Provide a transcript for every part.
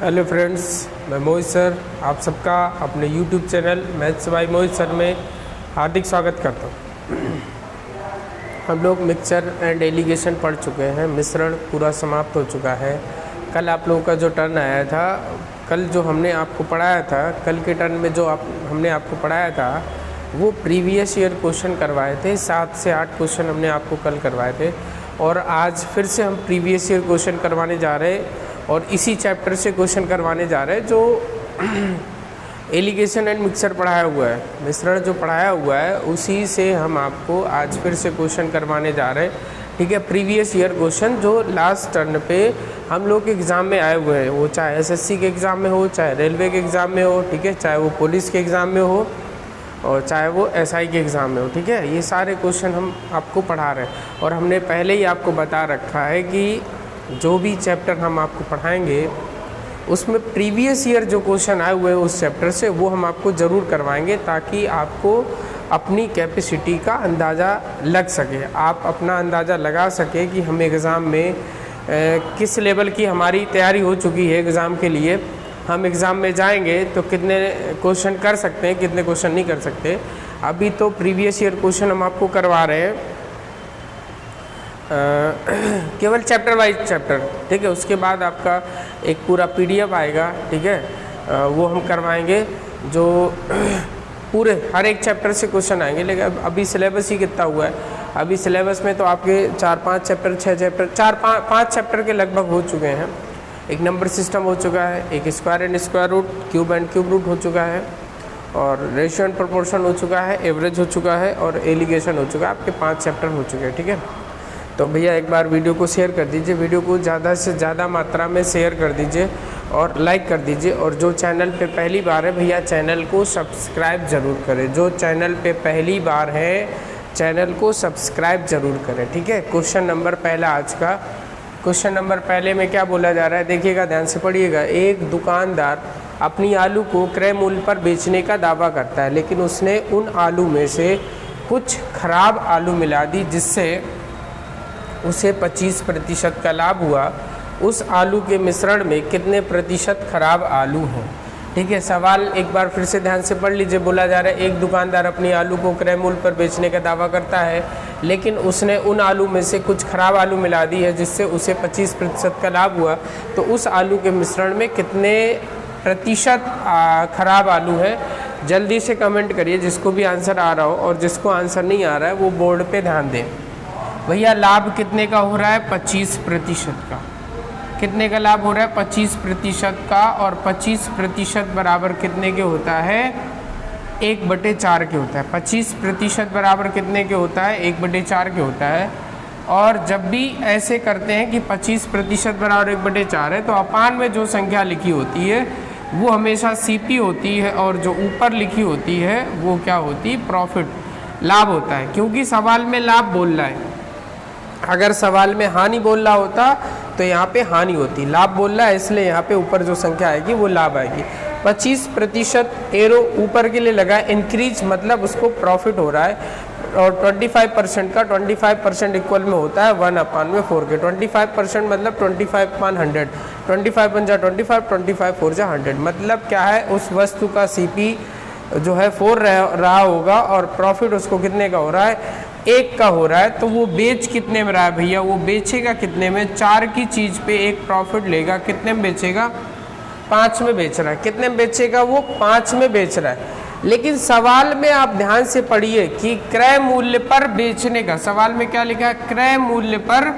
Hello friends, मैं मोहित sir आप सबका अपने YouTube channel maths by Mohit sir में हार्दिक स्वागत करता हूँ। हम लोग मिक्सचर एंड एलिगेशन पढ़ चुके हैं। मिश्रण पूरा समाप्त हो चुका है। कल आप लोगों का जो टर्न आया था, कल जो हमने आपको पढ़ाया था, कल के टर्न में जो हमने आपको पढ़ाया था वो प्रीवियस ईयर क्वेश्चन करवाए थे। 7 से 8 क्वेश्चन हमने आपको कल करवाए थे और आज फिर से हम प्रीवियस ईयर क्वेश्चन करवाने जा रहे हैं और इसी चैप्टर से क्वेश्चन करवाने जा रहे हैं जो एलिगेशन एंड मिक्सचर पढ़ाया हुआ है, मिश्रण जो पढ़ाया हुआ है उसी से हम आपको आज फिर से क्वेश्चन करवाने जा रहे हैं। ठीक है, प्रीवियस ईयर क्वेश्चन जो लास्ट टर्न पे हम लोग के एग्ज़ाम में आए हुए हैं, वो चाहे एसएससी के एग्ज़ाम में हो, चाहे रेलवे के एग्ज़ाम में हो, ठीक है, चाहे वो पुलिस के एग्ज़ाम में हो और चाहे वो एसआई के एग्ज़ाम में हो। ठीक है, ये सारे क्वेश्चन हम आपको पढ़ा रहे हैं और हमने पहले ही आपको बता रखा है कि जो भी चैप्टर हम आपको पढ़ाएंगे उसमें प्रीवियस ईयर जो क्वेश्चन आए हुए हैं उस चैप्टर से वो हम आपको ज़रूर करवाएंगे ताकि आपको अपनी कैपेसिटी का अंदाज़ा लग सके, आप अपना अंदाज़ा लगा सके कि हम एग्ज़ाम में किस लेवल की हमारी तैयारी हो चुकी है। एग्ज़ाम के लिए हम एग्ज़ाम में जाएंगे तो कितने क्वेश्चन कर सकते हैं, कितने क्वेश्चन नहीं कर सकते। अभी तो प्रीवियस ईयर क्वेश्चन हम आपको करवा रहे हैं केवल चैप्टर वाइज चैप्टर। ठीक है, उसके बाद आपका एक पूरा पीडीएफ आएगा। ठीक है, वो हम करवाएंगे जो पूरे हर एक चैप्टर से क्वेश्चन आएंगे। लेकिन अभी सिलेबस ही कितना हुआ है, अभी सिलेबस में तो आपके 4-5 चैप्टर 6 चैप्टर 4-5 चैप्टर के लगभग हो चुके हैं। एक नंबर सिस्टम हो चुका है, एक square and square root, cube and cube root हो चुका है और रेशियो एंड प्रोपोर्शन हो चुका है, एवरेज हो चुका है और एलिगेशन हो चुका है। आपके 5 चैप्टर हो चुके हैं। ठीक है, तो भैया एक बार वीडियो को शेयर कर दीजिए, वीडियो को ज़्यादा से ज़्यादा मात्रा में शेयर कर दीजिए और लाइक कर दीजिए। और जो चैनल पे पहली बार है भैया चैनल को सब्सक्राइब ज़रूर करें। जो चैनल पे पहली बार है चैनल को सब्सक्राइब ज़रूर करें। ठीक है, क्वेश्चन नंबर पहला आज का क्वेश्चन नंबर पहले में क्या बोला जा रहा है, देखिएगा, ध्यान से पढ़िएगा। एक दुकानदार अपनी आलू को क्रय मूल्य पर बेचने का दावा करता है, लेकिन उसने उन आलू में से कुछ खराब आलू मिला दी जिससे उसे 25% का लाभ हुआ। उस आलू के मिश्रण में कितने प्रतिशत खराब आलू हैं। ठीक है, सवाल एक बार फिर से ध्यान से पढ़ लीजिए। बोला जा रहा है एक दुकानदार अपनी आलू को क्रय मूल्य पर बेचने का दावा करता है, लेकिन उसने उन आलू में से कुछ खराब आलू मिला दी है जिससे उसे 25% का लाभ हुआ। तो उस आलू के मिश्रण में कितने प्रतिशत खराब आलू है। जल्दी से कमेंट करिए जिसको भी आंसर आ रहा हो, और जिसको आंसर नहीं आ रहा है वो बोर्ड पे ध्यान दें। भैया लाभ कितने का हो रहा है, 25% का। कितने का लाभ हो रहा है, 25% का। और 25% बराबर कितने के होता है, 1/4 के होता है। 25% बराबर कितने के होता है, 1/4 के होता है। और जब भी ऐसे करते हैं कि 25% बराबर 1/4 है तो अपान में जो संख्या लिखी होती है वो हमेशा सीपी होती है और जो ऊपर लिखी होती है वो क्या होती है, प्रॉफिट, लाभ होता है। क्योंकि सवाल में लाभ बोल रहा है, अगर सवाल में हानि बोल रहा होता तो यहाँ पे हानि होती, लाभ बोल रहा है इसलिए यहाँ पे ऊपर जो संख्या आएगी वो लाभ आएगी। 25% एरो ऊपर के लिए लगा है, इंक्रीज मतलब उसको प्रॉफिट हो रहा है। और 25% का 25% इक्वल में होता है 1/4 के। 25% मतलब 25/100, 25 × 25, 25 4 × 100। मतलब क्या है, उस वस्तु का सीपी जो है 4 रहा होगा और प्रॉफिट उसको कितने का हो रहा है, 1 का हो रहा है। तो वो बेच कितने में रहा है भैया, वो बेचेगा कितने में, 4 की चीज़ पे 1 प्रॉफिट लेगा, कितने में बेचेगा, 5 में बेच रहा है। कितने में बेचेगा, वो 5 में बेच रहा है। लेकिन सवाल में आप ध्यान से पढ़िए कि क्रय मूल्य पर बेचने का, सवाल में क्या लिखा है, क्रय मूल्य पर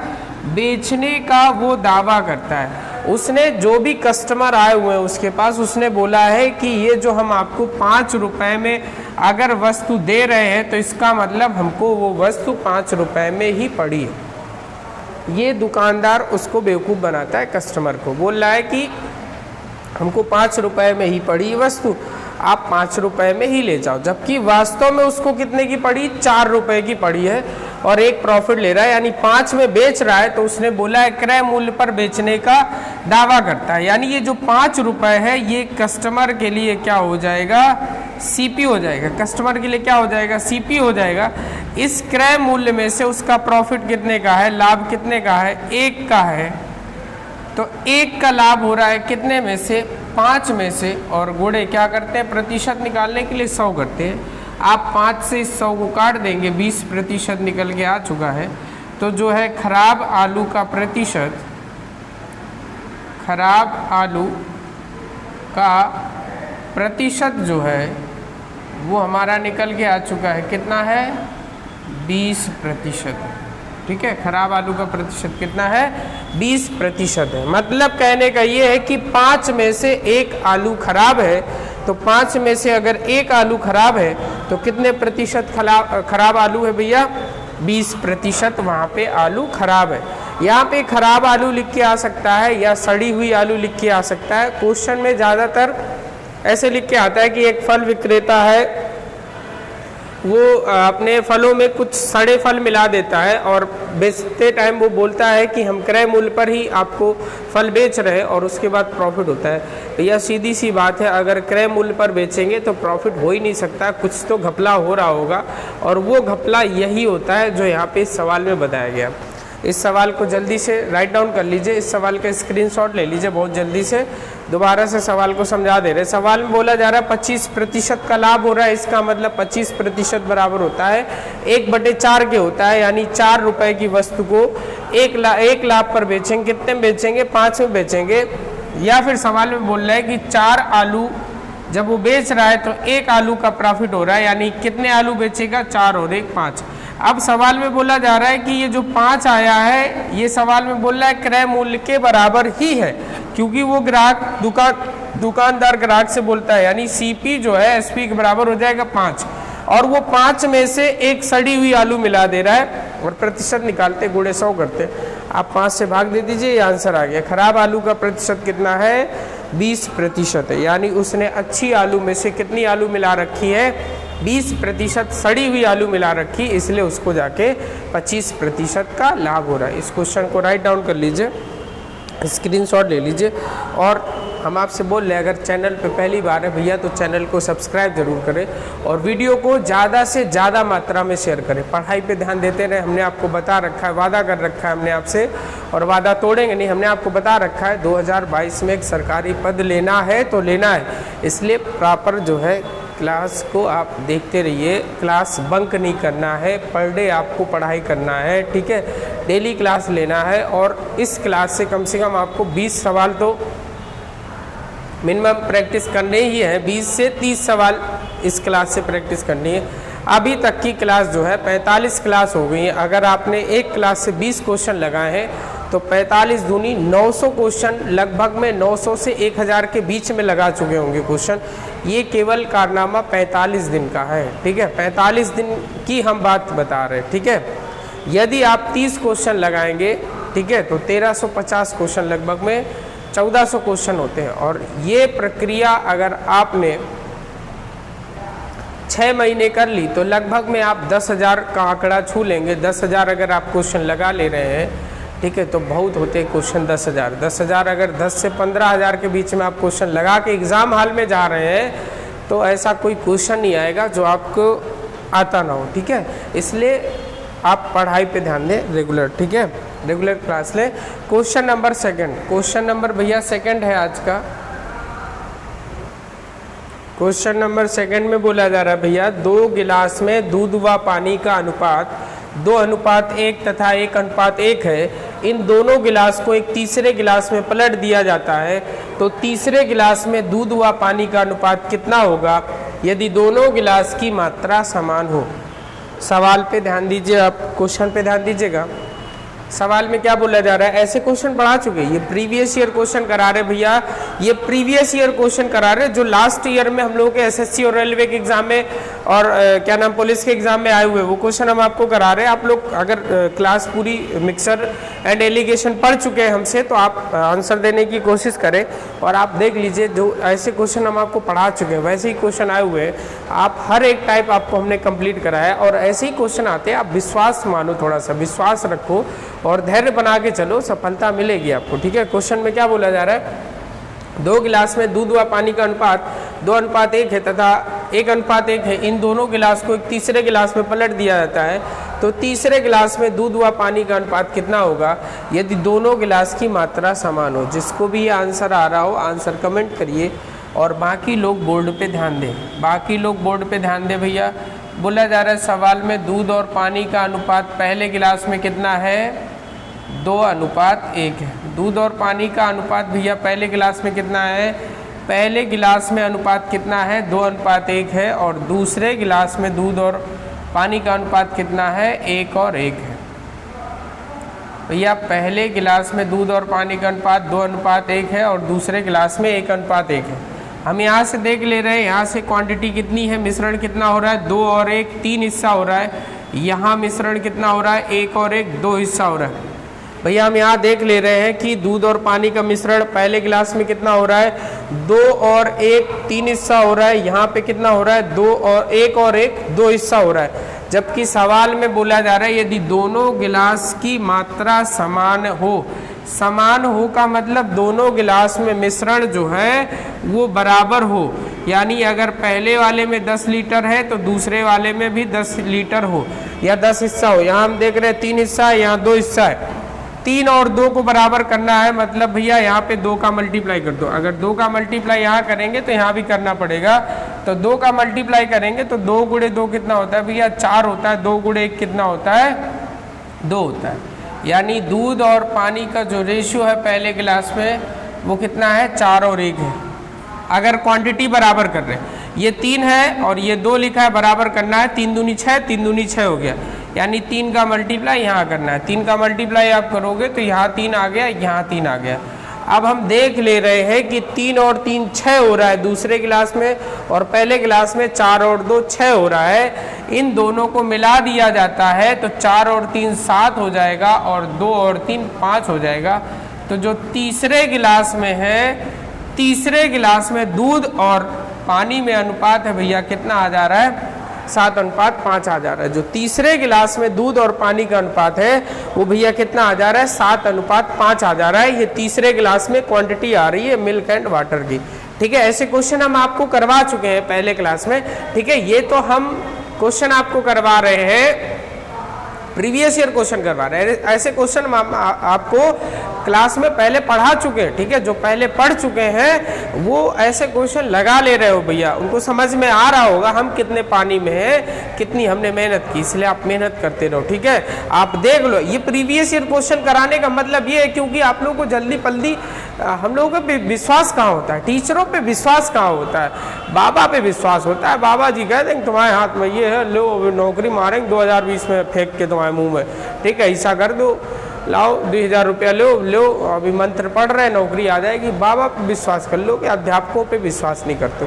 बेचने का वो दावा करता है। उसने जो भी कस्टमर आए हुए हैं उसके पास, उसने बोला है कि ये जो हम आपको 5 रुपए में अगर वस्तु दे रहे हैं तो इसका मतलब हमको वो वस्तु 5 रुपए में ही पड़ी है। ये दुकानदार उसको बेवकूफ़ बनाता है, कस्टमर को बोल रहा है कि हमको 5 रुपए में ही पड़ी वस्तु, आप 5 रुपए में ही ले जाओ, जबकि वास्तव में उसको कितने की पड़ी, 4 रुपए की पड़ी है और 1 प्रॉफिट ले रहा है, यानी 5 में बेच रहा है। तो उसने बोला है क्रय मूल्य पर बेचने का दावा करता है, यानी ये जो 5 रुपए है ये कस्टमर के लिए क्या हो जाएगा, सीपी हो जाएगा। कस्टमर के लिए क्या हो जाएगा, सीपी हो जाएगा। इस क्रय मूल्य में से उसका प्रॉफिट कितने का है, लाभ कितने का है, 1 का है। तो 1 का लाभ हो रहा है कितने में से, 5 में से, और गुणे क्या करते हैं, प्रतिशत निकालने के लिए 100 करते हैं। आप 5 से इस 100 को काट देंगे, 20% निकल के आ चुका है। तो जो है खराब आलू का प्रतिशत, खराब आलू का प्रतिशत जो है वो हमारा निकल के आ चुका है, कितना है, 20%। ठीक है, खराब आलू का प्रतिशत कितना है, 20% है। मतलब कहने का ये है कि 5 में से 1 आलू खराब है, तो 5 में से अगर 1 आलू खराब है तो कितने प्रतिशत खराब आलू है भैया, 20% वहाँ पे आलू खराब है। यहाँ पे खराब आलू लिख के आ सकता है या सड़ी हुई आलू लिख के आ सकता है। क्वेश्चन में ज़्यादातर ऐसे लिख के आता है कि एक फल विक्रेता है, वो अपने फलों में कुछ सड़े फल मिला देता है और बेचते टाइम वो बोलता है कि हम क्रय मूल्य पर ही आपको फल बेच रहे हैं और उसके बाद प्रॉफिट होता है। तो यह सीधी सी बात है, अगर क्रय मूल्य पर बेचेंगे तो प्रॉफिट हो ही नहीं सकता, कुछ तो घपला हो रहा होगा, और वो घपला यही होता है जो यहाँ पे इस सवाल में बताया गया। इस सवाल को जल्दी से राइट डाउन कर लीजिए, इस सवाल का स्क्रीनशॉट ले लीजिए बहुत जल्दी से। दोबारा से सवाल को समझा दे रहे। सवाल में बोला जा रहा है 25% का लाभ हो रहा है, इसका मतलब 25% बराबर होता है 1/4 के होता है, यानी 4 रुपए की वस्तु को 1 लाख पर बेचेंगे, कितने में बेचेंगे, 5 में बेचेंगे। या फिर सवाल में बोल रहा है कि 4 आलू जब वो बेच रहा है तो 1 आलू का प्रॉफिट हो रहा है, यानी कितने आलू बेचेगा, 4 और 1 5। अब सवाल में बोला जा रहा है कि ये जो 5 आया है, ये सवाल में बोल रहा है क्रय मूल्य के बराबर ही है, क्योंकि वो ग्राहक दुकानदार ग्राहक से बोलता है, यानी सीपी जो है एसपी के बराबर हो जाएगा 5, और वो 5 में से 1 सड़ी हुई आलू मिला दे रहा है, और प्रतिशत निकालते गुणे 100 करते। आप 5 से भाग दे दीजिए, ये आंसर आ गया। खराब आलू का प्रतिशत कितना है, 20% है, यानी उसने अच्छी आलू में से कितनी आलू मिला रखी है, 20% सड़ी हुई आलू मिला रखी, इसलिए उसको जाके 25% का लाभ हो रहा है। इस क्वेश्चन को राइट डाउन कर लीजिए, स्क्रीनशॉट ले लीजिए। और हम आपसे बोल रहे हैं, अगर चैनल पे पहली बार है भैया तो चैनल को सब्सक्राइब जरूर करें और वीडियो को ज़्यादा से ज़्यादा मात्रा में शेयर करें। पढ़ाई पे ध्यान देते रहे, हमने आपको बता रखा है, वादा कर रखा है हमने आपसे, और वादा तोड़ेंगे नहीं। हमने आपको बता रखा है 2022 में एक सरकारी पद लेना है तो लेना है, इसलिए प्रॉपर जो है क्लास को आप देखते रहिए। क्लास बंक नहीं करना है, पर डे आपको पढ़ाई करना है, ठीक है, डेली क्लास लेना है। और इस क्लास से कम आपको 20 सवाल तो मिनिमम प्रैक्टिस करने ही है, 20 से 30 सवाल इस क्लास से प्रैक्टिस करनी है। अभी तक की क्लास जो है 45 क्लास हो गई है। अगर आपने एक क्लास से 20 क्वेश्चन लगाए हैं तो 45 दूनी 900 क्वेश्चन, लगभग में 900 से 1000 के बीच में लगा चुके होंगे क्वेश्चन। ये केवल कारनामा 45 दिन का है, ठीक है, 45 दिन की हम बात बता रहे हैं, ठीक है। यदि आप 30 क्वेश्चन लगाएंगे, ठीक है, तो 1350 क्वेश्चन, लगभग में 1400 क्वेश्चन होते हैं। और ये प्रक्रिया अगर आपने 6 महीने कर ली तो लगभग में आप 10,000 का आंकड़ा छू लेंगे। 10,000 अगर आप क्वेश्चन लगा ले रहे हैं, ठीक है, तो बहुत होते हैं क्वेश्चन 10,000। 10,000 अगर 10 से 15,000 के बीच में आप क्वेश्चन लगा के एग्ज़ाम हॉल में जा रहे हैं तो ऐसा कोई क्वेश्चन नहीं आएगा जो आपको आता ना हो, ठीक है। इसलिए आप पढ़ाई पे ध्यान दें रेगुलर, ठीक है, रेगुलर क्लास लें। Question number second, question number भैया सेकंड है आज का। क्वेश्चन नंबर सेकंड में बोला जा रहा है भैया 2 गिलास में दूध व पानी का अनुपात 2:1 तथा 1:1 है। इन दोनों गिलास को एक तीसरे गिलास में पलट दिया जाता है, तो तीसरे गिलास में दूध व पानी का अनुपात कितना होगा यदि दोनों गिलास की मात्रा समान हो। सवाल पे ध्यान दीजिए, आप क्वेश्चन पे ध्यान दीजिएगा। सवाल में क्या बोला जा रहा है, ऐसे क्वेश्चन पढ़ा चुके, ये प्रीवियस ईयर क्वेश्चन करा रहे भैया, ये प्रीवियस ईयर क्वेश्चन करा रहे जो लास्ट ईयर में हम लोगों के एसएससी और रेलवे के एग्जाम में और क्या नाम पुलिस के एग्जाम में आए हुए वो क्वेश्चन हम आपको करा रहे हैं। आप लोग अगर क्लास पूरी मिक्सर एंड एलिगेशन पढ़ चुके हैं हमसे तो आप आंसर देने की कोशिश करें और आप देख लीजिए जो ऐसे क्वेश्चन हम आपको पढ़ा चुके हैं वैसे ही क्वेश्चन आए हुए हैं। आप हर एक टाइप आपको हमने कंप्लीट कराया और ऐसे ही क्वेश्चन आते हैं। आप विश्वास मानो, थोड़ा सा विश्वास रखो और धैर्य बना के चलो, सफलता मिलेगी आपको, ठीक है। क्वेश्चन में क्या बोला जा रहा है, 2 गिलास में दूध व पानी का अनुपात 2:1 है तथा 1:1 है। इन दोनों गिलास को एक तीसरे गिलास में पलट दिया जाता है, तो तीसरे गिलास में दूध व पानी का अनुपात कितना होगा यदि दोनों गिलास की मात्रा समान हो। जिसको भी ये आंसर आ रहा हो आंसर कमेंट करिए और बाकी लोग बोर्ड पे ध्यान दें, बाकी लोग बोर्ड पे ध्यान दें। भैया बोला जा रहा है सवाल में दूध और पानी का अनुपात पहले गिलास में कितना है 2:1 है। दूध और पानी का अनुपात भैया पहले गिलास में कितना है, पहले गिलास में अनुपात कितना है 2:1 है और दूसरे गिलास में दूध और पानी का अनुपात कितना है 1:1 है। भैया पहले गिलास में दूध और पानी का अनुपात 2:1 है और दूसरे गिलास में 1:1 है। हम यहाँ से देख ले रहे हैं, यहाँ से क्वांटिटी कितनी है, मिश्रण कितना हो रहा है 2 और 1 3 हिस्सा हो रहा है। यहाँ मिश्रण कितना हो रहा है 1 और 1 2 हिस्सा हो रहा है। भैया हम यहाँ देख ले रहे हैं कि दूध और पानी का मिश्रण पहले गिलास में कितना हो रहा है 2 और 1 3 हिस्सा हो रहा है। यहाँ पे कितना हो रहा है 1 और 1 2 हिस्सा हो रहा है। जबकि सवाल में बोला जा रहा है यदि दोनों गिलास की मात्रा समान हो, समान हो का मतलब दोनों गिलास में मिश्रण जो है वो बराबर हो, यानी अगर पहले वाले में 10 लीटर है तो दूसरे वाले में भी 10 लीटर हो या 10 हिस्सा हो। यहाँ हम देख रहे हैं 3 हिस्सा है, यहाँ 2 हिस्सा है। 3 और 2 को बराबर करना है, मतलब भैया यहाँ पे 2 का मल्टीप्लाई कर दो। अगर 2 का मल्टीप्लाई यहाँ करेंगे तो यहाँ भी करना पड़ेगा, तो 2 का मल्टीप्लाई करेंगे तो 2 गुणे 2 कितना होता है भैया 4 होता है। 2 गुणे 1 कितना होता है 2 होता है। यानी दूध और पानी का जो रेशियो है पहले गिलास में वो कितना है 4 और 1 है। अगर क्वांटिटी बराबर कर रहे हैं, ये 3 है और ये 2 लिखा है, बराबर करना है। 3 दूनी 6 3 दूनी 6 हो गया, यानी 3 का मल्टीप्लाई यहाँ करना है। 3 का मल्टीप्लाई आप करोगे तो यहाँ 3 आ गया, यहाँ 3 आ गया। अब हम देख ले रहे हैं कि 3 और 3 6 हो रहा है दूसरे गिलास में और पहले गिलास में 4 और 2 6 हो रहा है। इन दोनों को मिला दिया जाता है तो 4 और 3 7 हो जाएगा और 2 और 3 5 हो जाएगा। तो जो तीसरे गिलास में है, तीसरे गिलास में दूध और पानी में अनुपात है भैया कितना आ जा रहा है 7:5 आ जा रहा है। जो तीसरे गिलास में दूध और पानी का अनुपात है वो भैया कितना आ जा रहा है 7:5 आ जा रहा है। ये तीसरे गिलास में क्वांटिटी आ रही है मिल्क एंड वाटर की। ठीक है, ऐसे क्वेश्चन हम आपको करवा चुके हैं पहले क्लास में। ठीक है, ये तो हम क्वेश्चन आपको करवा रहे हैं, प्रीवियस ईयर क्वेश्चन करवा रहे हैं। ऐसे क्वेश्चन हम आपको क्लास में पहले पढ़ा चुके हैं। ठीक है, जो पहले पढ़ चुके हैं वो ऐसे क्वेश्चन लगा ले रहे हो भैया, उनको समझ में आ रहा होगा हम कितने पानी में हैं, कितनी हमने मेहनत की, इसलिए आप मेहनत करते रहो। ठीक है, आप देख लो, ये प्रीवियस ईयर क्वेश्चन कराने का मतलब ये है क्योंकि आप लोगों को जल्दी पल्दी, हम लोगों पे विश्वास कहाँ होता है, टीचरों पे विश्वास कहाँ होता है, बाबा पे विश्वास होता है। बाबा जी कह देंगे तुम्हारे हाथ में ये है, लो नौकरी मारेंगे 2020 में फेंक के तुम्हारे मुंह में। ठीक है, ऐसा कर दो, लाओ 2000 रुपया लो, अभी मंत्र पढ़ रहे हैं नौकरी आ जाएगी। बाबा पे विश्वास कर लो कि अध्यापकों पे विश्वास नहीं करते।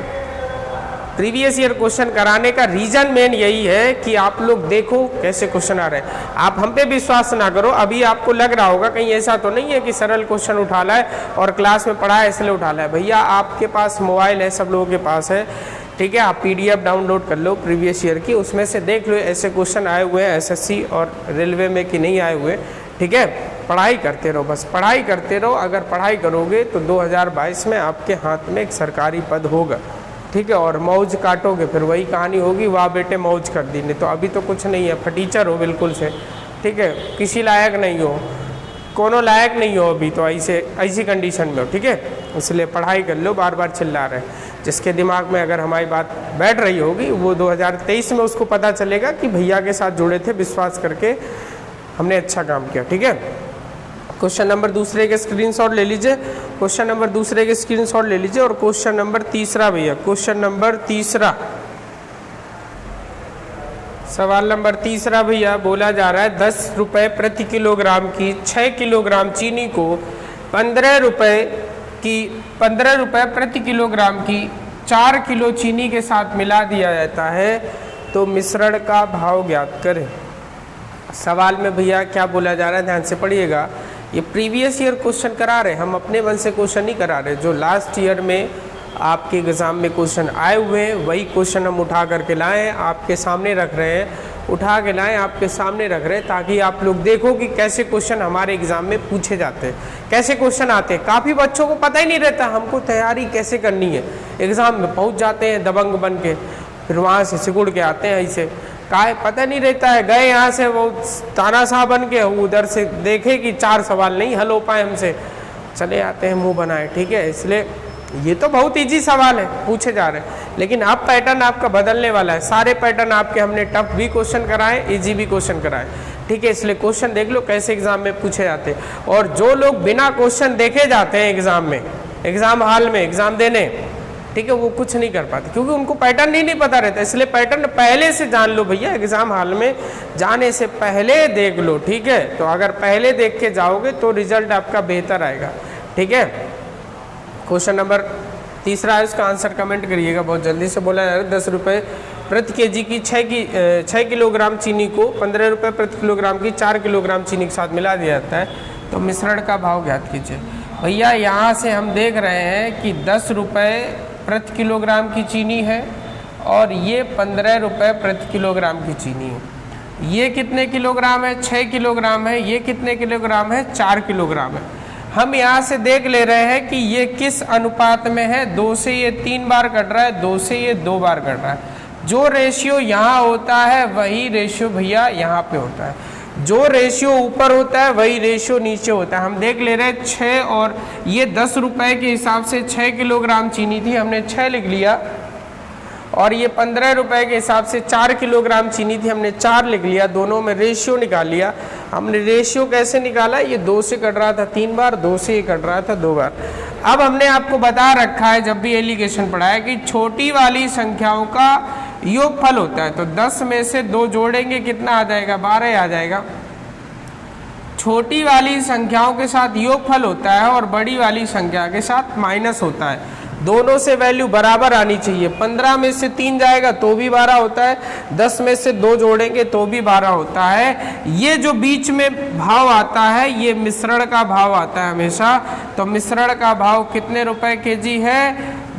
प्रीवियस ईयर क्वेश्चन कराने का रीजन मेन यही है कि आप लोग देखो कैसे क्वेश्चन आ रहे हैं, आप हम पे विश्वास ना करो। अभी आपको लग रहा होगा कहीं ऐसा तो नहीं है कि सरल क्वेश्चन उठा लाए और क्लास में पढ़ा है इसलिए उठा लाए। भैया आपके पास मोबाइल है, सब लोगों के पास है। ठीक है, आप PDF डाउनलोड कर लो प्रीवियस ईयर की, उसमें से देख लो ऐसे क्वेश्चन आए हुए हैं SSC और रेलवे में कि नहीं आए हुए। ठीक है, पढ़ाई करते रहो, बस पढ़ाई करते रहो। अगर पढ़ाई करोगे तो 2022 में आपके हाथ में एक सरकारी पद होगा। ठीक है, और मौज काटोगे, फिर वही कहानी होगी, वाह बेटे मौज कर दी। नहीं तो अभी तो कुछ नहीं है, फटीचर हो बिल्कुल से। ठीक है, किसी लायक नहीं हो, कोनो लायक नहीं हो अभी तो, ऐसी कंडीशन में हो। ठीक है, इसलिए पढ़ाई कर लो। बार बार चिल्ला रहे हैं, जिसके दिमाग में अगर हमारी बात बैठ रही होगी वो 2023 में उसको पता चलेगा कि भैया के साथ जुड़े थे, विश्वास करके हमने अच्छा काम किया। ठीक है, क्वेश्चन नंबर दूसरे के स्क्रीनशॉट ले लीजिए, क्वेश्चन नंबर दूसरे के स्क्रीनशॉट ले लीजिए। और क्वेश्चन नंबर तीसरा भैया, क्वेश्चन नंबर तीसरा, सवाल नंबर तीसरा भैया बोला जा रहा है 10 रुपये प्रति किलोग्राम की 6 किलोग्राम चीनी को 15 रुपये प्रति किलोग्राम की 4 किलो चीनी के साथ मिला दिया जाता है तो मिश्रण का भाव ज्ञात करें। सवाल में भैया क्या बोला जा रहा है, ध्यान से पढ़िएगा। ये प्रीवियस ईयर क्वेश्चन करा रहे हैं, हम अपने मन से क्वेश्चन नहीं करा रहे। जो लास्ट ईयर में आपके एग्ज़ाम में क्वेश्चन आए हुए हैं वही क्वेश्चन हम उठा करके लाए, आपके सामने रख रहे हैं, उठा के लाएँ आपके सामने रख रहे हैं, ताकि आप लोग देखो कि कैसे क्वेश्चन हमारे एग्ज़ाम में पूछे जाते हैं, कैसे क्वेश्चन आते हैं। काफ़ी बच्चों को पता ही नहीं रहता हमको तैयारी कैसे करनी है, एग्ज़ाम में पहुँच जाते हैं दबंग बन के, फिर वहाँ से सिकुड़ के आते हैं ऐसे। काय पता नहीं रहता है, गए यहाँ से वो तानाशाह बन के उधर से देखे कि 4 सवाल नहीं हल हो पाए हमसे, चले आते हैं मुंह बनाए, ठीक है। इसलिए ये तो बहुत इजी सवाल है पूछे जा रहे हैं, लेकिन अब पैटर्न आपका बदलने वाला है। सारे पैटर्न आपके हमने टफ भी क्वेश्चन कराए, इजी भी क्वेश्चन कराए, ठीक है। इसलिए क्वेश्चन देख लो कैसे एग्जाम में पूछे जाते हैं। और जो लोग बिना क्वेश्चन देखे जाते हैं एग्जाम में, एग्जाम हॉल में एग्जाम देने, ठीक है, वो कुछ नहीं कर पाते क्योंकि उनको पैटर्न ही नहीं पता रहता। इसलिए पैटर्न पहले से जान लो भैया, एग्जाम हॉल में जाने से पहले देख लो, ठीक है। तो अगर पहले देख के जाओगे तो रिजल्ट आपका बेहतर आएगा, ठीक है। क्वेश्चन नंबर 3 है, इसका आंसर कमेंट करिएगा, बहुत जल्दी से बोला जा रहा है। 10 रुपये प्रति केजी की 6 किलोग्राम चीनी को 15 रुपये प्रति किलोग्राम की 4 किलोग्राम चीनी के साथ मिला दिया जाता है, तो मिश्रण का भाव ज्ञात कीजिए। भैया यहाँ से हम देख रहे हैं कि 10 रुपये प्रति किलोग्राम की चीनी है और ये 15 रुपये प्रति किलोग्राम की चीनी है। ये कितने किलोग्राम है? 6 किलोग्राम है। ये कितने किलोग्राम है? 4 किलोग्राम है। हम यहाँ से देख ले रहे हैं कि ये किस अनुपात में है। 2 से ये 3 बार कट रहा है, 2 से ये 2 बार कट रहा है। जो रेशियो यहाँ होता है वही रेशियो भैया यहाँ पे होता है। जो रेशियो ऊपर होता है वही रेशियो नीचे होता है। हम देख ले रहे हैं 6 और ये 10 रुपए के हिसाब से 6 किलोग्राम चीनी थी, हमने 6 लिख लिया। और ये 15 रुपए के हिसाब से 4 किलोग्राम चीनी थी, हमने 4 लिख लिया। दोनों में रेशियो निकाल लिया। हमने रेशियो कैसे निकाला? ये 2 से कट रहा था 3 बार, 2 से ये कट रहा था 2 बार। अब हमने आपको बता रखा है जब भी एलिगेशन पढ़ाया कि छोटी वाली संख्याओं का योगफल होता है। तो 10 में से 2 जोड़ेंगे कितना आ जाएगा? 12 आ जाएगा। छोटी वाली संख्याओं के साथ योगफल होता है और बड़ी वाली संख्या के साथ माइनस होता है। दोनों से वैल्यू बराबर आनी चाहिए। 15 में से 3 जाएगा तो भी 12 होता है, 10 में से 2 जोड़ेंगे तो भी 12 होता है। ये जो बीच में भाव आता है ये मिश्रण का भाव आता है हमेशा। तो मिश्रण का भाव कितने रुपए केजी है?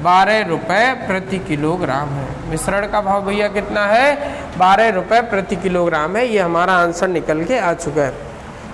12 रुपए प्रति किलोग्राम है। मिश्रण का भाव भैया कितना है? 12 रुपए प्रति किलोग्राम है। ये हमारा आंसर निकल के आ चुका है।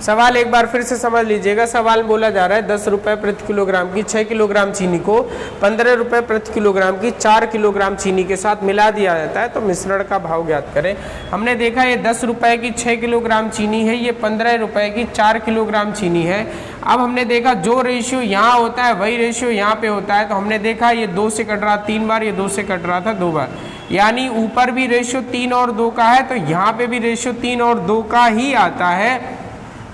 सवाल एक बार फिर से समझ लीजिएगा। सवाल बोला जा रहा है 10 रुपये प्रति किलोग्राम की 6 किलोग्राम चीनी को 15 रुपये प्रति किलोग्राम की 4 किलोग्राम चीनी के साथ मिला दिया जाता है, तो मिश्रण का भाव ज्ञात करें। हमने देखा ये 10 रुपये की 6 किलोग्राम चीनी है, ये 15 रुपये की 4 किलोग्राम चीनी है। अब हमने देखा जो रेशियो यहाँ होता है वही रेशियो यहाँ पे होता है। तो हमने देखा ये 2 से कट रहा 3 बार, ये 2 से कट रहा था 2 बार, यानी ऊपर भी रेशियो 3 और 2 का है, तो यहाँ पे भी रेशियो 3 और 2 का ही आता है।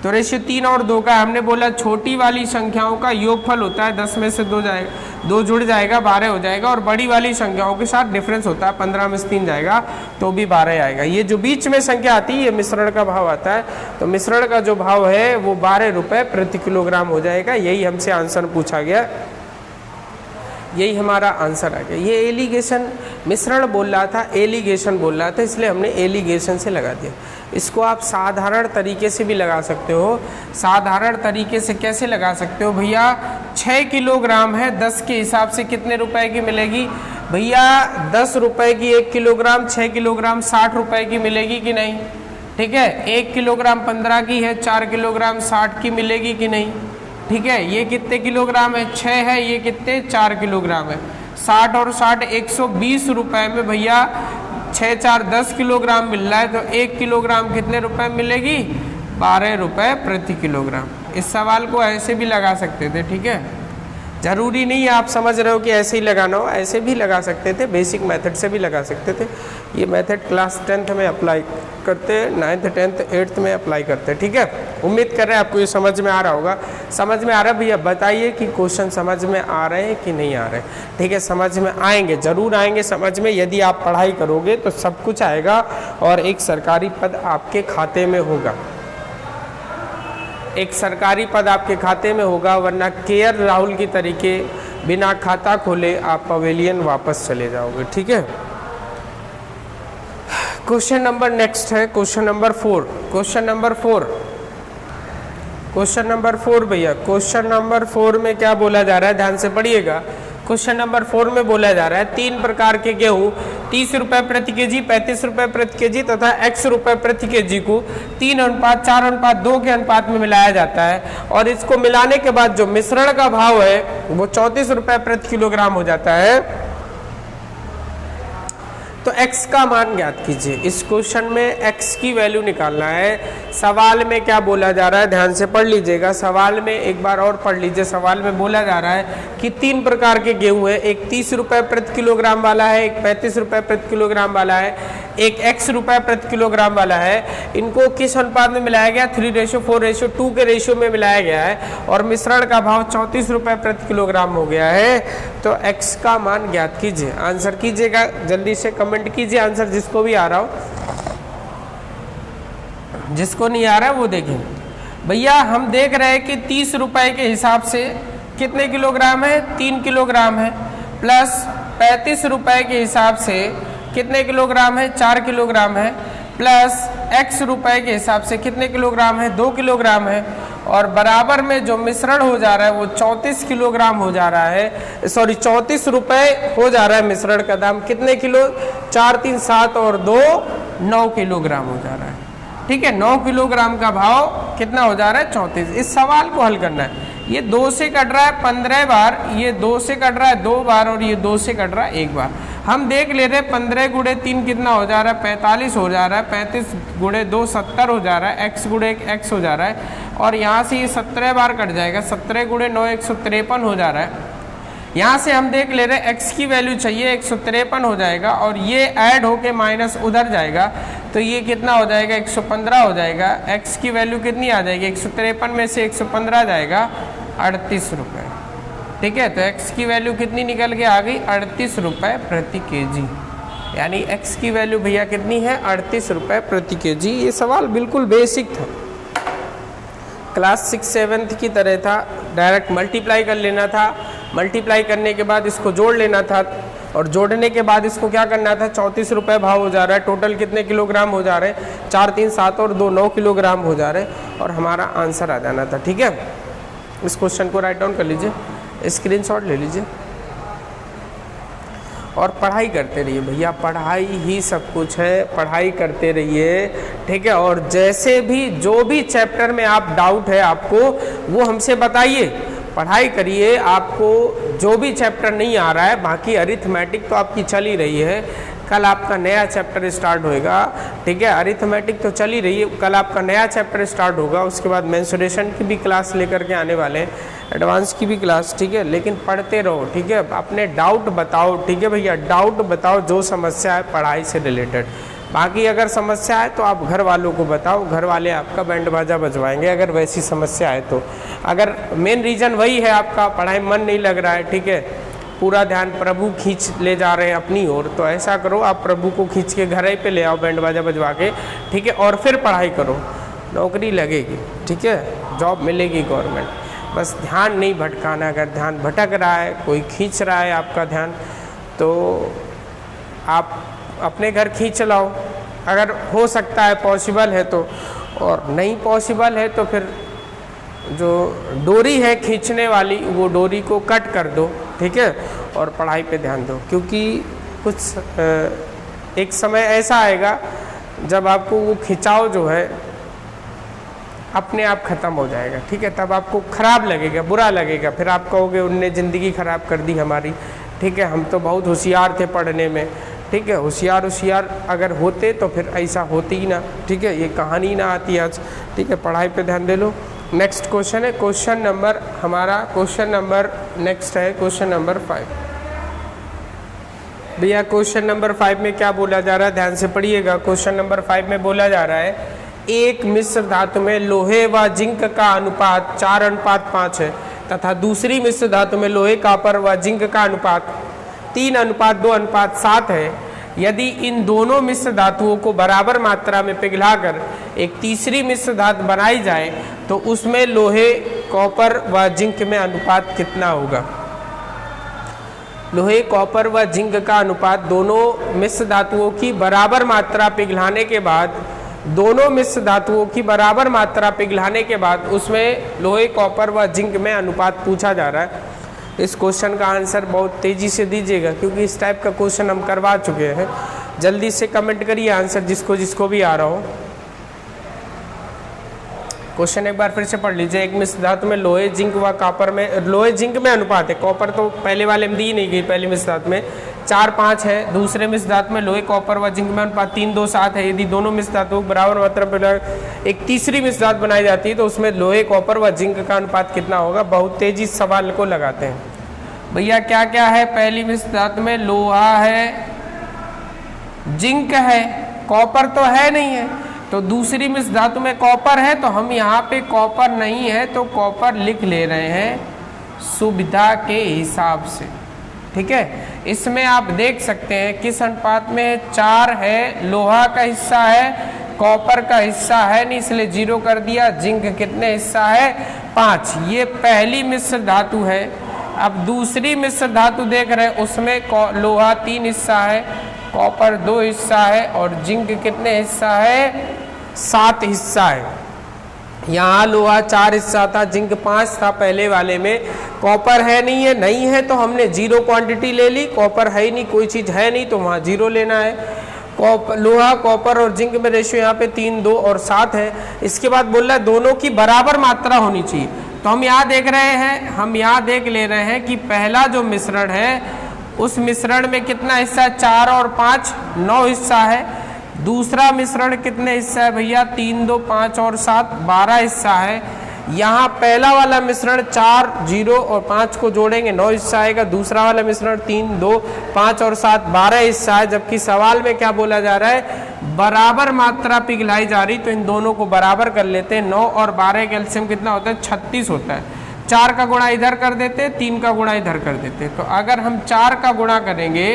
तो रेशियो 3 और 2 का। हमने बोला छोटी वाली संख्याओं का योगफल होता है, 10 में से 2 जाएगा, 2 जुड़ जाएगा 12 हो जाएगा। और बड़ी वाली संख्याओं के साथ डिफरेंस होता है, 15 में से 3 जाएगा तो भी 12 आएगा। ये जो बीच में संख्या आती है ये मिश्रण का भाव आता है। तो मिश्रण का जो भाव है वो 12 रुपये प्रति किलोग्राम हो जाएगा। यही हमसे आंसर पूछा गया, यही हमारा आंसर आ गया। ये एलिगेशन मिश्रण बोल रहा था, एलिगेशन बोल रहा था, इसलिए हमने एलिगेशन से लगा दिया। इसको आप साधारण तरीके से भी लगा सकते हो। साधारण तरीके से कैसे लगा सकते हो भैया? 6 किलोग्राम है, 10 के हिसाब से कितने रुपए की मिलेगी भैया? 10 रुपए की 1 किलोग्राम, 6 किलोग्राम 60 रुपए की मिलेगी कि नहीं? ठीक है। 1 किलोग्राम 15 की है, 4 किलोग्राम 60 की मिलेगी कि नहीं? ठीक है। ये कितने किलोग्राम है? 6 है। ये कितने? 4 किलोग्राम है। 60 और 60 120 रुपए में भैया 6 4 10 किलोग्राम मिल रहा है। तो 1 किलोग्राम कितने रुपए में मिलेगी? 12 रुपए प्रति किलोग्राम। इस सवाल को ऐसे भी लगा सकते थे, ठीक है। जरूरी नहीं है आप समझ रहे हो कि ऐसे ही लगाना हो, ऐसे भी लगा सकते थे, बेसिक मेथड से भी लगा सकते थे। ये मेथड क्लास 10th में अप्लाई करते, 9th 10th 8th में अप्लाई करते, ठीक है। उम्मीद कर रहे हैं आपको ये समझ में आ रहा होगा। समझ में आ रहा है भैया? बताइए कि क्वेश्चन समझ में आ रहे हैं कि नहीं आ रहे, ठीक है। समझ में आएंगे, जरूर आएंगे समझ में। यदि आप पढ़ाई करोगे तो सब कुछ आएगा और एक सरकारी पद आपके खाते में होगा, एक सरकारी पद आपके खाते में होगा। वरना केयर राहुल की तरीके बिना खाता खोले आप पवेलियन वापस चले जाओगे, ठीक है। क्वेश्चन नंबर नेक्स्ट है question number 4। Question number 4, question number 4 भैया। क्वेश्चन नंबर 4 में क्या बोला जा रहा है? ध्यान से पढ़िएगा। क्वेश्चन नंबर 4 में बोला जा रहा है 3 प्रकार के गेहूँ 30 रुपये प्रति केजी, 35 रुपये प्रति केजी तथा x रुपये प्रति केजी को 3:4:2 के अनुपात में मिलाया जाता है। और इसको मिलाने के बाद जो मिश्रण का भाव है वो 34 रुपये प्रति किलोग्राम हो जाता है। तो x का मान ज्ञात कीजिए। इस क्वेश्चन में x की वैल्यू निकालना है। सवाल में क्या बोला जा रहा है, ध्यान से पढ़ लीजिएगा। सवाल में एक बार और पढ़ लीजिए। सवाल में बोला जा रहा है कि 3 प्रकार के गेहूं है, एक 30 रुपये प्रति किलोग्राम वाला है, एक 35 रुपये प्रति किलोग्राम वाला है, एक x रुपये प्रति किलोग्राम वाला है। इनको किस अनुपात में मिलाया गया, 3:4:2 के रेशियो में मिलाया गया है और मिश्रण का भाव 34 रुपये प्रति किलोग्राम हो गया है। तो x का मान ज्ञात कीजिए। आंसर कीजिएगा, जल्दी से कमेंट कीजिए आंसर, जिसको भी आ रहा हो। जिसको नहीं आ रहा है वो देखें। भैया हम देख रहे हैं कि 30 रुपये के हिसाब से कितने किलोग्राम है, 3 किलोग्राम है, प्लस 35 रुपये के हिसाब से कितने किलोग्राम है, 4 किलोग्राम है, प्लस x रुपये के हिसाब से कितने किलोग्राम है, 2 किलोग्राम है, और बराबर में जो मिश्रण हो जा रहा है वो 34 किलोग्राम हो जा रहा है, सॉरी 34 रुपये हो जा रहा है। मिश्रण का दाम कितने किलो, 4 3 7 और 2 9 किलोग्राम हो जा रहा है। ठीक है, 9 किलोग्राम का भाव कितना हो जा रहा है, 34। इस सवाल को हल करना है। ये 2 से कट रहा है 15 बार, ये 2 से कट रहा है 2 बार और ये 2 से कट रहा है 1 बार। हम देख ले रहे 15 × 3 कितना हो जा रहा है, 45 हो जा रहा है, 35 × 2 70 हो जा रहा है, x × 1 x हो जा रहा है, और यहाँ से ये 17 बार कट जाएगा, 17 × 9 153 हो जा रहा है। यहाँ से हम देख ले रहे x की वैल्यू चाहिए, 153 हो जाएगा, और ये ऐड होके माइनस उधर जाएगा तो ये कितना हो जाएगा, 115 हो जाएगा। x की वैल्यू कितनी आ जाएगी, 153 में से 115 जाएगा 38 रुपये। ठीक है, तो x की वैल्यू कितनी निकल के आ गई, 38 रुपये प्रति केजी। यानी x की वैल्यू भैया कितनी है, 38 रुपये प्रति केजी। ये सवाल बिल्कुल बेसिक था, क्लास 6-7 की तरह था। डायरेक्ट मल्टीप्लाई कर लेना था, मल्टीप्लाई करने के बाद इसको जोड़ लेना था, और जोड़ने के बाद इसको क्या करना था, 34 रुपये भाव हो जा रहा है। टोटल कितने किलोग्राम हो जा रहे हैं, 4 3 7 और 2 9 किलोग्राम हो जा रहे हैं, और हमारा आंसर आ जाना था। ठीक है, इस क्वेश्चन को राइट डाउन कर लीजिए, स्क्रीनशॉट ले लीजिए और पढ़ाई करते रहिए भैया। पढ़ाई ही सब कुछ है, पढ़ाई करते रहिए। ठीक है, और जैसे भी जो भी चैप्टर में आप डाउट है आपको, वो हमसे बताइए, पढ़ाई करिए। आपको जो भी चैप्टर नहीं आ रहा है, बाकी अरिथमेटिक तो आपकी चल ही रही है, कल आपका नया चैप्टर स्टार्ट होएगा। ठीक है, अरिथमेटिक तो चल ही रही है, कल आपका नया चैप्टर स्टार्ट होगा। उसके बाद मेंसुरेशन की भी क्लास लेकर के आने वाले हैं, एडवांस की भी क्लास। ठीक है, लेकिन पढ़ते रहो। ठीक है, अपने डाउट बताओ। ठीक है भैया, डाउट बताओ जो समस्या है पढ़ाई से रिलेटेड। बाकी अगर समस्या है तो आप घर वालों को बताओ, घर वाले आपका बैंड बाजा बजवाएंगे अगर वैसी समस्या है तो। अगर मेन रीज़न वही है आपका पढ़ाई मन नहीं लग रहा है, ठीक है, पूरा ध्यान प्रभु खींच ले जा रहे हैं अपनी ओर, तो ऐसा करो आप प्रभु को खींच के घर ही पे ले आओ बैंड बाजा बजवा के। ठीक है, और फिर पढ़ाई करो, नौकरी लगेगी। ठीक है, जॉब मिलेगी गवर्नमेंट। बस ध्यान नहीं भटकाना। अगर ध्यान भटक रहा है, कोई खींच रहा है आपका ध्यान, तो आप अपने घर खींच लाओ, अगर हो सकता है पॉसिबल है तो, और नहीं पॉसिबल है तो फिर जो डोरी है खींचने वाली वो डोरी को कट कर दो। ठीक है, और पढ़ाई पे ध्यान दो, क्योंकि कुछ एक समय ऐसा आएगा जब आपको वो खिंचाव जो है अपने आप ख़त्म हो जाएगा। ठीक है, तब आपको ख़राब लगेगा, बुरा लगेगा, फिर आप कहोगे उनने ज़िंदगी ख़राब कर दी हमारी। ठीक है, हम तो बहुत होशियार थे पढ़ने में। ठीक है, होशियार अगर होते तो फिर ऐसा होती ही ना। ठीक है, ये कहानी ना आती आज। ठीक है, पढ़ाई पे ध्यान दे लो। नेक्स्ट क्वेश्चन है, क्वेश्चन नंबर नेक्स्ट है क्वेश्चन नंबर 5। भैया क्वेश्चन नंबर 5 में क्या बोला जा रहा है, ध्यान से पढ़िएगा। क्वेश्चन नंबर 5 में बोला जा रहा है एक मिश्र धातु में लोहे व जिंक का अनुपात 4:5 है, तथा दूसरी मिश्र धातु में लोहे कॉपर व जिंक का अनुपात 3:2:7 है। यदि इन दोनों मिश्र धातुओं को बराबर मात्रा में पिघलाकर एक तीसरी मिश्र धातु बनाई जाए तो उसमें लोहे कॉपर व जिंक में अनुपात कितना होगा। लोहे कॉपर व जिंक का अनुपात दोनों मिश्र धातुओं की बराबर मात्रा पिघलाने के बाद, उसमें लोहे कॉपर व जिंक में अनुपात पूछा जा रहा है। इस क्वेश्चन का आंसर बहुत तेज़ी से दीजिएगा, क्योंकि इस टाइप का क्वेश्चन हम करवा चुके हैं। जल्दी से कमेंट करिए आंसर, जिसको भी आ रहा हो। क्वेश्चन एक बार फिर से पढ़ लीजिए। एक मिश्र धातु में लोहे जिंक व कॉपर में, लोहे जिंक में अनुपात है, कॉपर तो पहले वाले में दी नहीं गई पहली मिश्र धातु में, 4 5 है। दूसरे मिश्र धातु में लोहे कॉपर व जिंक में अनुपात 3 2 7 है। यदि दोनों मिश्र धातु बराबर मात्रा में एक तीसरी मिश्र धातु बनाई जाती है तो उसमें लोहे कॉपर व जिंक का अनुपात कितना होगा। बहुत तेजी से सवाल को लगाते हैं भैया। क्या क्या है, पहली मिश्र धातु में लोहा है, जिंक है, कॉपर तो है नहीं है। तो दूसरी मिश्र धातु में कॉपर है तो हम यहाँ पे कॉपर नहीं है तो कॉपर लिख ले रहे हैं सुविधा के हिसाब से, ठीक है। इसमें आप देख सकते हैं किस अनुपात में 4 है, लोहा का हिस्सा है, कॉपर का हिस्सा है नहीं इसलिए 0 कर दिया। जिंक कितने हिस्सा है, 5। ये पहली मिश्र धातु है। अब दूसरी मिश्र धातु देख रहे हैं उसमें लोहा 3 हिस्सा है, कॉपर 2 हिस्सा है और जिंक कितने हिस्सा है, 7 हिस्सा है। यहाँ लोहा 4 हिस्सा था, जिंक 5 था पहले वाले में। कॉपर है नहीं है तो हमने 0 क्वांटिटी ले ली। कॉपर है ही नहीं, कोई चीज़ है नहीं तो वहाँ 0 लेना है। लोहा कॉपर और जिंक में रेशियो यहाँ पे 3 2 और 7 है। इसके बाद बोल रहा है दोनों की बराबर मात्रा होनी चाहिए। तो हम यहाँ देख रहे हैं, हम यहाँ देख ले रहे हैं कि पहला जो मिश्रण है उस मिश्रण में कितना हिस्सा है, 4 और 5 9 हिस्सा है। दूसरा मिश्रण कितने हिस्सा है भैया, 3 2 5 और 7 12 हिस्सा है। यहाँ पहला वाला मिश्रण 4 0 और 5 को जोड़ेंगे 9 हिस्सा आएगा। दूसरा वाला मिश्रण 3 2 5 और 7 12 हिस्सा है। जबकि सवाल में क्या बोला जा रहा है, बराबर मात्रा पिघलाई जा रही, तो इन दोनों को बराबर कर लेते हैं। 9 और 12 का एलसीएम कितना होता है, 36 होता है। 4 का गुणा इधर कर देते हैं, 3 का गुणा इधर कर देते हैं। तो अगर हम 4 का गुणा करेंगे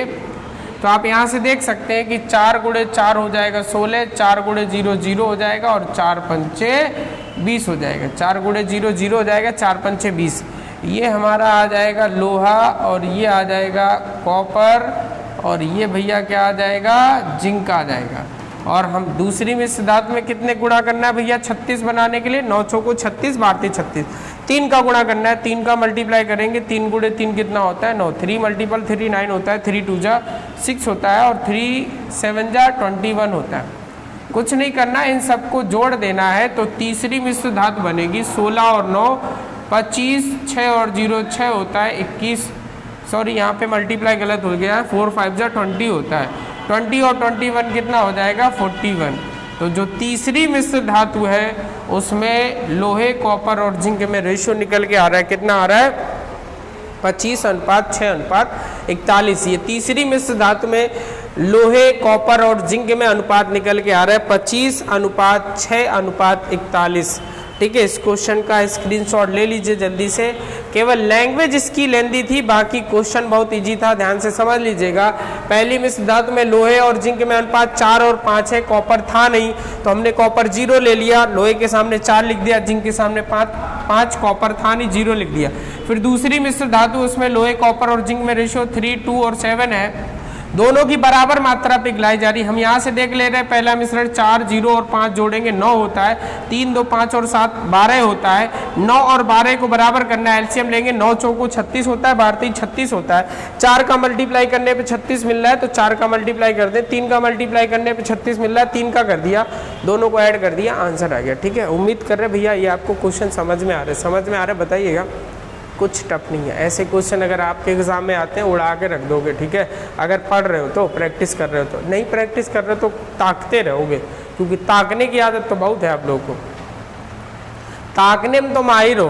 तो आप यहाँ से देख सकते हैं कि 4 गुणे 4 हो जाएगा 16, 4 गुणे 0 0 हो जाएगा और 4 पंचे 20 हो जाएगा। 4 गुणे 0 0 हो जाएगा, 4 पंचे 20। ये हमारा आ जाएगा लोहा और ये आ जाएगा कॉपर और ये भैया क्या आ जाएगा, जिंक आ जाएगा। और हम दूसरी मिश्र धातु में कितने गुणा करना है भैया, 36 बनाने के लिए 9 चौको 36 12 36, 3 का गुणा करना है। 3 का मल्टीप्लाई करेंगे, 3 गुणे 3 कितना होता है 9, 3 मल्टीपल 3 9 होता है, 3 2 जा 6 होता है और 3 7 जा 21 होता है। कुछ नहीं करना, इन सबको जोड़ देना है तो तीसरी मिश्र धातु बनेगी 16 और 9 25, 6 और 0 6 होता है 21। सॉरी यहाँ पे मल्टीप्लाई गलत हो गया है, 4 5 जा 20 होता है। 20 और 21 कितना हो जाएगा 41। तो जो तीसरी मिश्र धातु है उसमें लोहे कॉपर और जिंक में रेशियो निकल के आ रहा है, कितना आ रहा है 25 अनुपात 6 अनुपात 41। ये तीसरी मिश्र धातु में लोहे कॉपर और जिंक में अनुपात निकल के आ रहा है 25 अनुपात 6 अनुपात 41। ठीक है, इस क्वेश्चन का स्क्रीनशॉट ले लीजिए जल्दी से। केवल लैंग्वेज इसकी लेंदी थी, बाकी क्वेश्चन बहुत इजी था, ध्यान से समझ लीजिएगा। पहली मिश्र धातु में लोहे और जिंक में अनुपात 4 और 5 है, कॉपर था नहीं तो हमने कॉपर 0 ले लिया, लोहे के सामने 4 लिख दिया, जिंक के सामने 5 कॉपर था नहीं 0 लिख दिया। फिर दूसरी मिश्र धातु उसमें लोहे कॉपर और जिंक में रेशियो 3 2 और 7 है, दोनों की बराबर मात्रा पिघलाई जा रही। हम यहाँ से देख ले रहे हैं पहला मिश्रण 4 0 और 5 जोड़ेंगे 9 होता है, 3 2 5 और 7 12 होता है। 9 और 12 को बराबर करना है, एलसीएम लेंगे, 9 चौको 36 होता है, 12 36 होता है। 4 का मल्टीप्लाई करने पे 36 मिल रहा है तो 4 का मल्टीप्लाई कर दे, 3 का मल्टीप्लाई करने पे 36 मिल रहा है, 3 का कर दिया, दोनों को ऐड कर दिया, आंसर आ गया। ठीक है, उम्मीद कर रहे भैया ये आपको क्वेश्चन समझ में आ रहे बताइएगा, कुछ टफ नहीं है। ऐसे क्वेश्चन अगर आपके एग्जाम में आते हैं उड़ा के रख दोगे। ठीक है, अगर पढ़ रहे हो तो, प्रैक्टिस कर रहे हो तो, नहीं प्रैक्टिस कर रहे हो तो ताकते रहोगे, क्योंकि ताकने की आदत तो बहुत है आप लोगों को। ताकने में तो माहिर हो,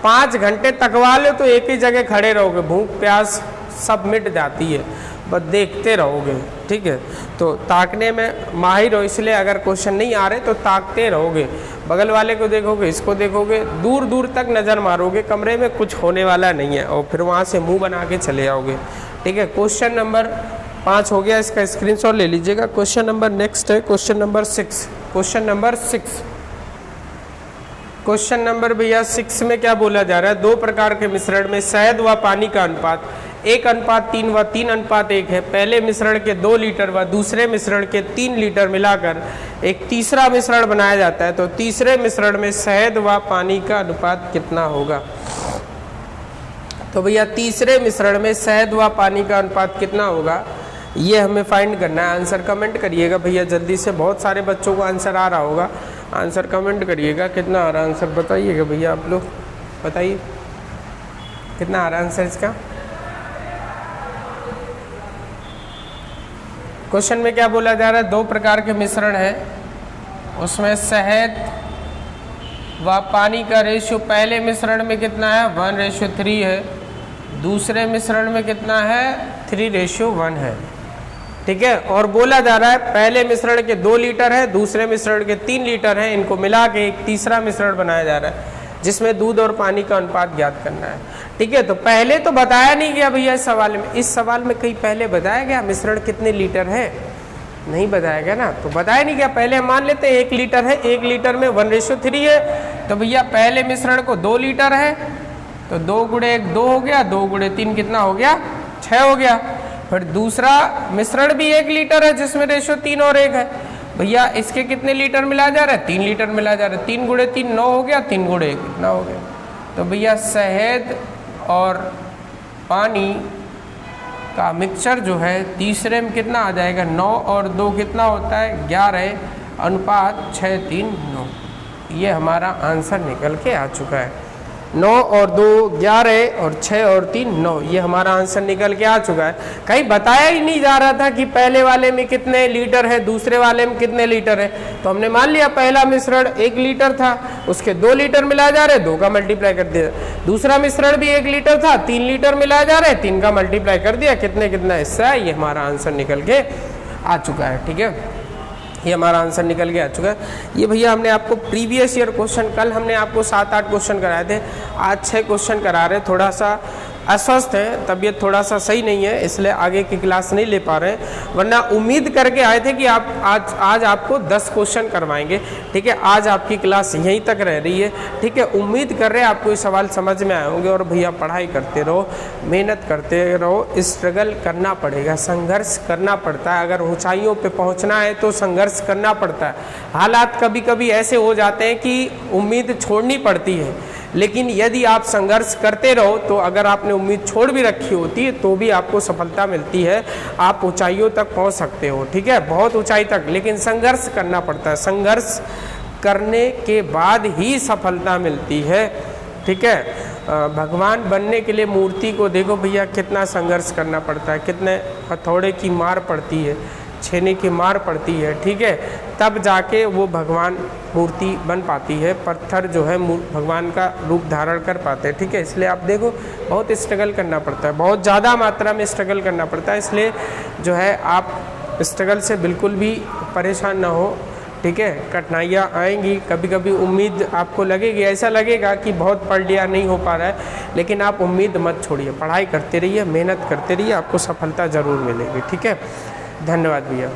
5 घंटे तकवा लो तो एक ही जगह खड़े रहोगे, भूख प्यास सब मिट जाती है, बस देखते रहोगे। ठीक है, तो ताकने में माहिर हो, इसलिए अगर क्वेश्चन नहीं आ रहे तो ताकते रहोगे, बगल वाले को देखोगे, इसको देखोगे, दूर दूर तक नज़र मारोगे, कमरे में कुछ होने वाला नहीं है, और फिर वहाँ से मुंह बना के चले आओगे। ठीक है, क्वेश्चन नंबर 5 हो गया, इसका स्क्रीनशॉट ले लीजिएगा। क्वेश्चन नंबर नेक्स्ट है क्वेश्चन नंबर 6। क्वेश्चन नंबर भैया 6 में क्या बोला जा रहा है, 2 प्रकार के मिश्रण में शहद व पानी का अनुपात 1:3 व 3:1 है। पहले मिश्रण के 2 लीटर व दूसरे मिश्रण के 3 लीटर मिलाकर एक तीसरा मिश्रण बनाया जाता है, तो तीसरे मिश्रण में शहद व पानी का अनुपात कितना होगा। तो भैया तीसरे मिश्रण में शहद व पानी का अनुपात कितना होगा, ये हमें फाइंड करना है। आंसर कमेंट करिएगा भैया जल्दी से, बहुत सारे बच्चों को आंसर आ रहा होगा, आंसर कमेंट करिएगा, कितना आ रहा है आंसर बताइएगा भैया, आप लोग बताइए कितना आ रहा है आंसर इसका। क्वेश्चन में क्या बोला जा रहा है, 2 प्रकार के मिश्रण है, उसमें शहद व पानी का रेशियो पहले मिश्रण में कितना है 1:3 है, दूसरे मिश्रण में कितना है 3:1 है। ठीक है, और बोला जा रहा है पहले मिश्रण के 2 लीटर है, दूसरे मिश्रण के 3 लीटर है, इनको मिला के एक तीसरा मिश्रण बनाया जा रहा है जिसमें दूध और पानी का अनुपात ज्ञात करना है। ठीक है, तो पहले तो बताया नहीं गया भैया इस सवाल में, इस सवाल में कहीं पहले बताया गया मिश्रण कितने लीटर है, नहीं बताया गया ना, तो बताया नहीं गया। पहले हम मान लेते हैं 1 लीटर है, 1 लीटर में 1:3 है, तो भैया पहले मिश्रण को 2 लीटर है, तो 2 × 1 2 हो गया, 2 × 3 कितना हो गया 6 हो गया। फिर दूसरा मिश्रण भी 1 लीटर है जिसमें रेशियो 3 और 1 है, भैया इसके कितने लीटर मिला जा रहा है 3 लीटर मिला जा रहा है, 3 × 3 9 हो गया, 3 × 1 कितना हो गया, तो भैया शहद और पानी का मिक्सचर जो है तीसरे में कितना आ जाएगा 9 और 2 कितना होता है 11 अनुपात 6 3 9। ये हमारा आंसर निकल के आ चुका है, 9 और 2 11 और 6 और 3 9, ये हमारा आंसर निकल के आ चुका है। कहीं बताया ही नहीं जा रहा था कि पहले वाले में कितने लीटर है दूसरे वाले में कितने लीटर है, तो हमने मान लिया पहला मिश्रण 1 लीटर था, उसके 2 लीटर मिलाया जा रहे, 2 का मल्टीप्लाई कर दिया, दूसरा मिश्रण भी 1 लीटर था, 3 लीटर मिलाया जा रहे, 3 का मल्टीप्लाई कर दिया, कितने कितना हिस्सा है, ये हमारा आंसर निकल के आ चुका है। ठीक है, ये हमारा आंसर निकल के आ चुका है। ये भैया हमने आपको प्रीवियस ईयर क्वेश्चन, कल हमने आपको 7-8 क्वेश्चन कराए थे, आज 6 क्वेश्चन करा रहे, थोड़ा सा अस्वस्थ है, तबीयत थोड़ा सा सही नहीं है, इसलिए आगे की क्लास नहीं ले पा रहे हैं, वरना उम्मीद करके आए थे कि आप आज आपको 10 क्वेश्चन करवाएंगे। ठीक है, आज आपकी क्लास यहीं तक रह रही है। ठीक है, उम्मीद कर रहे हैं आपको ये सवाल समझ में आए होंगे, और भैया पढ़ाई करते रहो, मेहनत करते रहो, स्ट्रगल करना पड़ेगा, संघर्ष करना पड़ता है, अगर ऊंचाइयों पे पहुंचना है तो संघर्ष करना पड़ता है। हालात कभी कभी ऐसे हो जाते हैं कि उम्मीद छोड़नी पड़ती है, लेकिन यदि आप संघर्ष करते रहो तो अगर आपने उम्मीद छोड़ भी रखी होती है तो भी आपको सफलता मिलती है, आप ऊंचाइयों तक पहुंच सकते हो। ठीक है, बहुत ऊंचाई तक, लेकिन संघर्ष करना पड़ता है, संघर्ष करने के बाद ही सफलता मिलती है। ठीक है, भगवान बनने के लिए मूर्ति को देखो भैया कितना संघर्ष करना पड़ता है, कितने हथौड़े की मार पड़ती है, छेने की मार पड़ती है। ठीक है, तब जाके वो भगवान मूर्ति बन पाती है, पत्थर जो है भगवान का रूप धारण कर पाते हैं। ठीक है, इसलिए आप देखो बहुत स्ट्रगल करना पड़ता है, बहुत ज़्यादा मात्रा में स्ट्रगल करना पड़ता है, इसलिए जो है आप स्ट्रगल से बिल्कुल भी परेशान ना हो। ठीक है, कठिनाइयाँ आएंगी, कभी कभी उम्मीद आपको लगेगी, ऐसा लगेगा कि बहुत पढ़ लिया नहीं हो पा रहा है, लेकिन आप उम्मीद मत छोड़िए, पढ़ाई करते रहिए, मेहनत करते रहिए, आपको सफलता ज़रूर मिलेगी। ठीक है, धन्यवाद भैया।